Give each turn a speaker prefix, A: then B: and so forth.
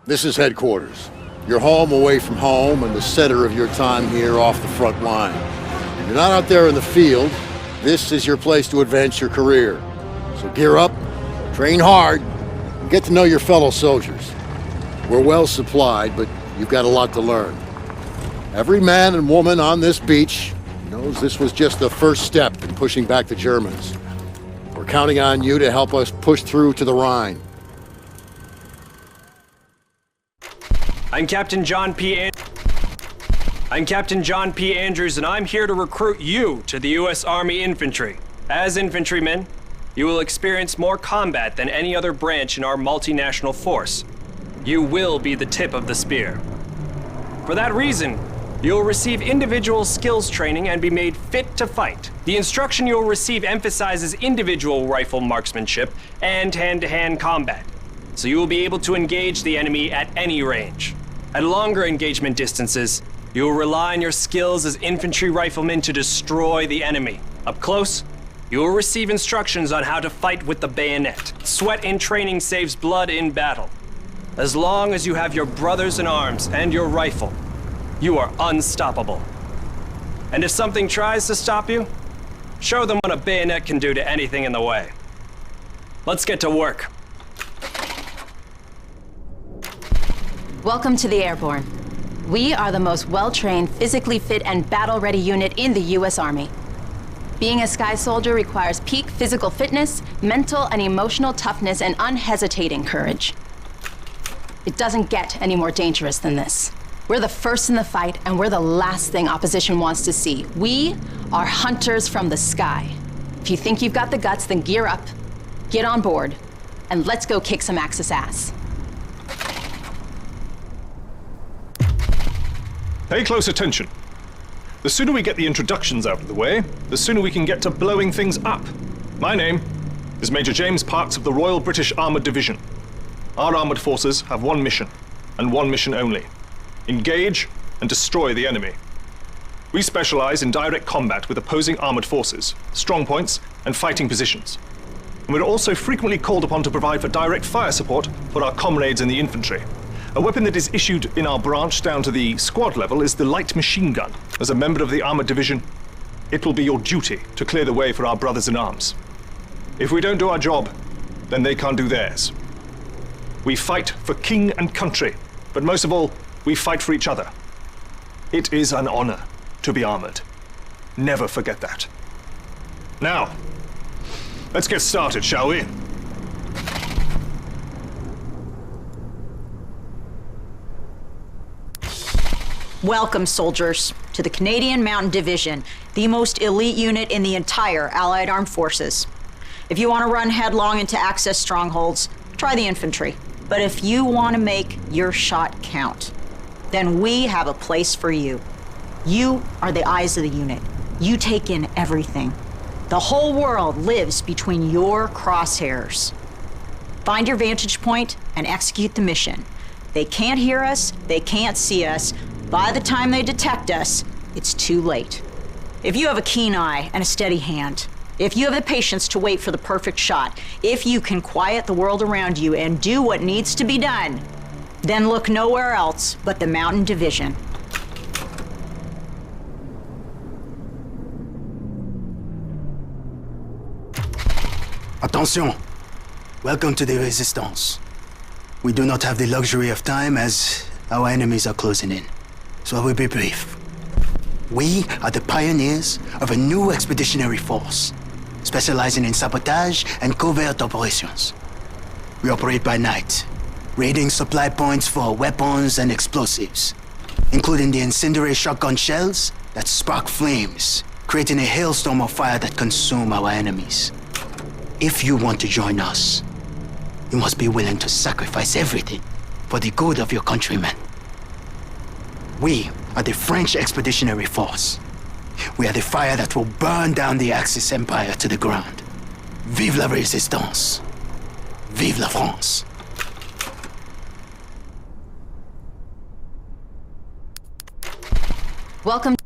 A: This is headquarters. Your home away from home and the center of your time here off the front line. You're not out there in the field. This is your place to advance your career. So gear up, train hard, and get to know your fellow soldiers. We're well supplied, but you've got a lot to learn. Every man and woman on this beach knows this was just the first step in pushing back the Germans. We're counting on you to help us push through to the Rhine.
B: I'm Captain John P. Andrews, and I'm here to recruit you to the U.S. Army Infantry. As infantrymen, you will experience more combat than any other branch in our multinational force. You will be the tip of the spear. For that reason, you'll receive individual skills training and be made fit to fight. The instruction you'll receive emphasizes individual rifle marksmanship and hand-to-hand combat, so you will be able to engage the enemy at any range. At longer engagement distances, you will rely on your skills as infantry riflemen to destroy the enemy. Up close, you will receive instructions on how to fight with the bayonet. Sweat in training saves blood in battle. As long as you have your brothers in arms and your rifle, you are unstoppable. And if something tries to stop you, show them what a bayonet can do to anything in the way. Let's get to work.
C: Welcome to the Airborne. We are the most well-trained, physically fit, and battle-ready unit in the U.S. Army. Being a Sky Soldier requires peak physical fitness, mental and emotional toughness, and unhesitating courage. It doesn't get any more dangerous than this. We're the first in the fight, and we're the last thing opposition wants to see. We are hunters from the sky. If you think you've got the guts, then gear up, get on board, and let's go kick some Axis ass.
D: Pay close attention. The sooner we get the introductions out of the way, the sooner we can get to blowing things up. My name is Major James Parks of the Royal British Armoured Division. Our armoured forces have one mission, and one mission only. Engage and destroy the enemy. We specialize in direct combat with opposing armoured forces, strong points, and fighting positions. And we're also frequently called upon to provide for direct fire support for our comrades in the infantry. A weapon that is issued in our branch down to the squad level is the light machine gun. As a member of the armoured division, it will be your duty to clear the way for our brothers in arms. If we don't do our job, then they can't do theirs. We fight for king and country, but most of all, we fight for each other. It is an honor to be armored. Never forget that. Now, let's get started, shall we?
E: Welcome, soldiers, to the Canadian Mountain Division, the most elite unit in the entire Allied Armed Forces. If you want to run headlong into Axis strongholds, try the infantry. But if you want to make your shot count, then we have a place for you. You are the eyes of the unit. You take in everything. The whole world lives between your crosshairs. Find your vantage point and execute the mission. They can't hear us, they can't see us. By the time they detect us, it's too late. If you have a keen eye and a steady hand, if you have the patience to wait for the perfect shot, if you can quiet the world around you and do what needs to be done, then look nowhere else but the Mountain Division.
F: Attention! Welcome to the Resistance. We do not have the luxury of time as our enemies are closing in. So I will be brief. We are the pioneers of a new expeditionary force, specializing in sabotage and covert operations. We operate by night, raiding supply points for weapons and explosives, including the incendiary shotgun shells that spark flames, creating a hailstorm of fire that consume our enemies. If you want to join us, you must be willing to sacrifice everything for the good of your countrymen. We are the French Expeditionary Force. We are the fire that will burn down the Axis Empire to the ground. Vive la Résistance! Vive la France!
C: Welcome